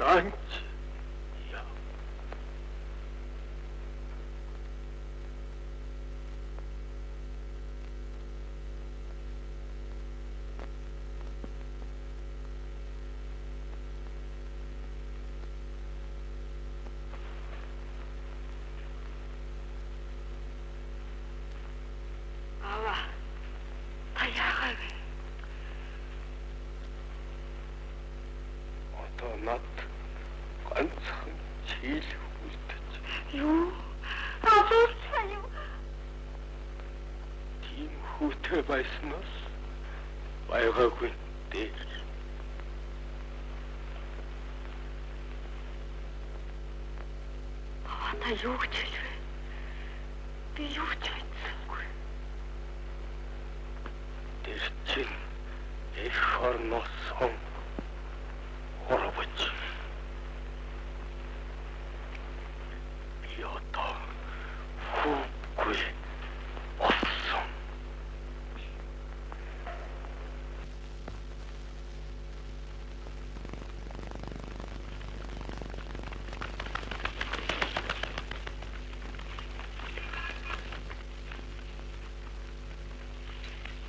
Данч. Над ганцхан чийл үлдэж. Юу? Асуусан юу? Тийм хүүтэй байснаас байгаагүй дээр. Та юу гэж хэлвэ? Би юу ч мэдсэнгүй. Тэр чинь эх орноос сон Оробоч. Би одоо хүүгүй болсон.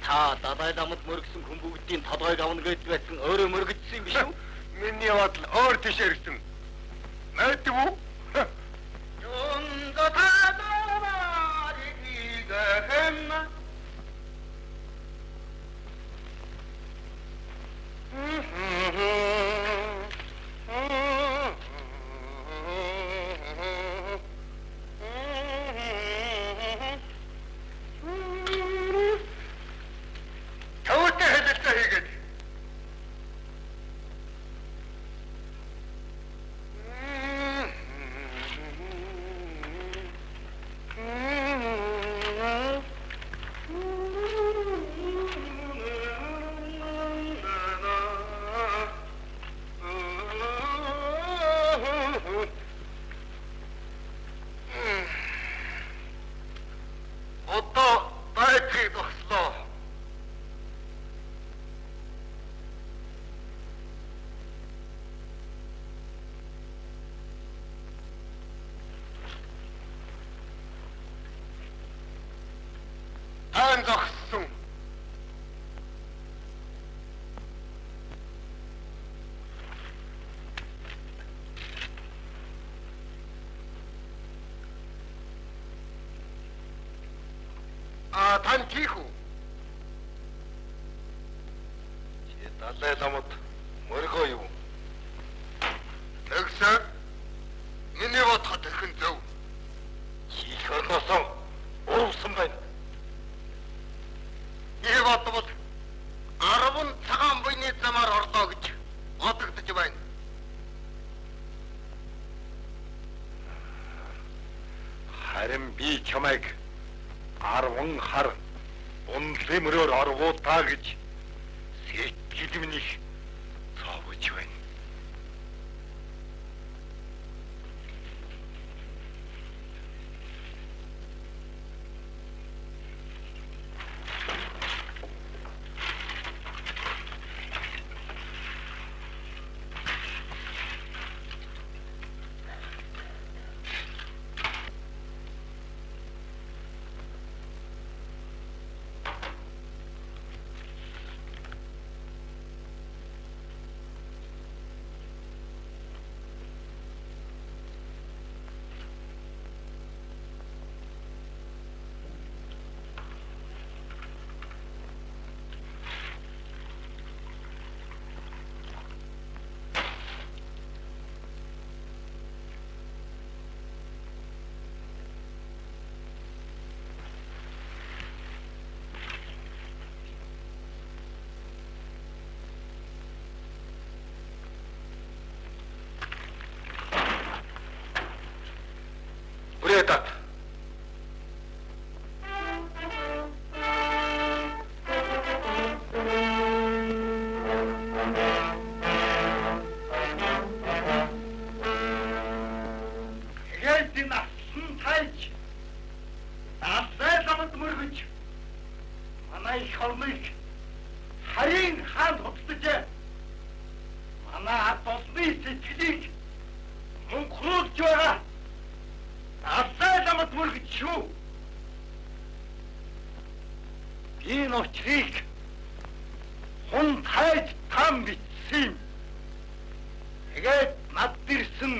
Та дадай намд мөргсөн хүн бүгдийн толгойг авна гэж байсан өөрөө мөргөжсөн юм биш үү? Миний бодол өөр тийш ирсэн. Мэдв үү? Юнга таадаарыг гэнэ. Төвтэй хэлэлцээ хийгээд. Одоо байцыг зогслоо. Таан зогссон. Тань тийх үү? Чи далай ламд мөргөө юу? Тэгсэн миний бодоход ихэн зөв. Чи их орноосоо уурсан байна. Нэг бодвол 10 цагаан буйны замаар орлоо гэж бодогдож байна. Харин би чамайг 10 хар унлэмрээр оргуудаа гэж сэтгэл минийх цовж байна. Этот. Насан тайж даалгавар мөргөж манай их орныг харин хаан тоцдож манай ард олны миний сэтгэлийг мөнхрүүлж байгаа. Алсай ламд мөргөж шүү. Энэ очрыг хүн хайж там бичсэн. Тэгээд над дэрсэн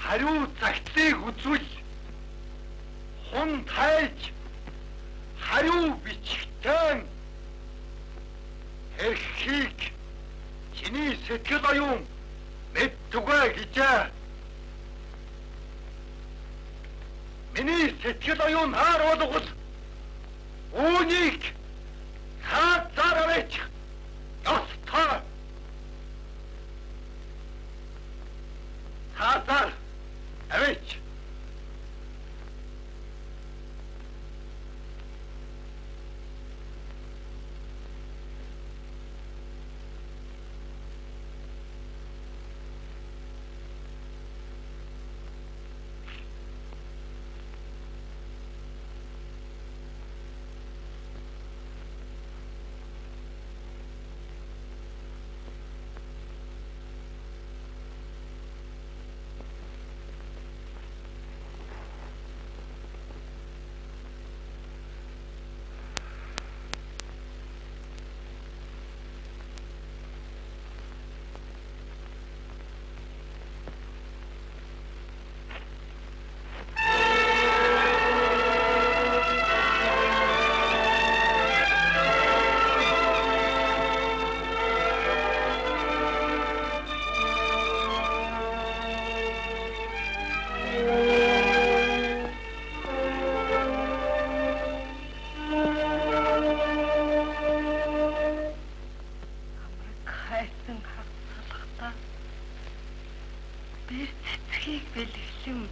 хариу цагтлыг үзвэл хүн хайж хариу бичгтэн хэрхийг чиний сэтгэл оюун мэдтугай гэжээ. Миний сэтгэл оюун хааруулгал үүнийг хаацаарч ёстой. Хаацаар авч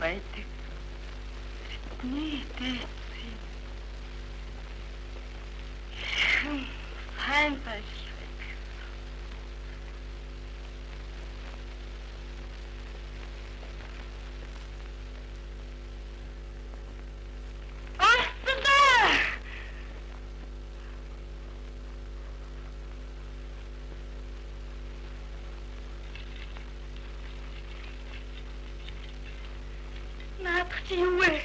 байдаг. Бидний дэцэн сайн ажилладаг. Наадах чи юу вэ?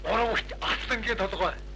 Оровч асан гэ толгой.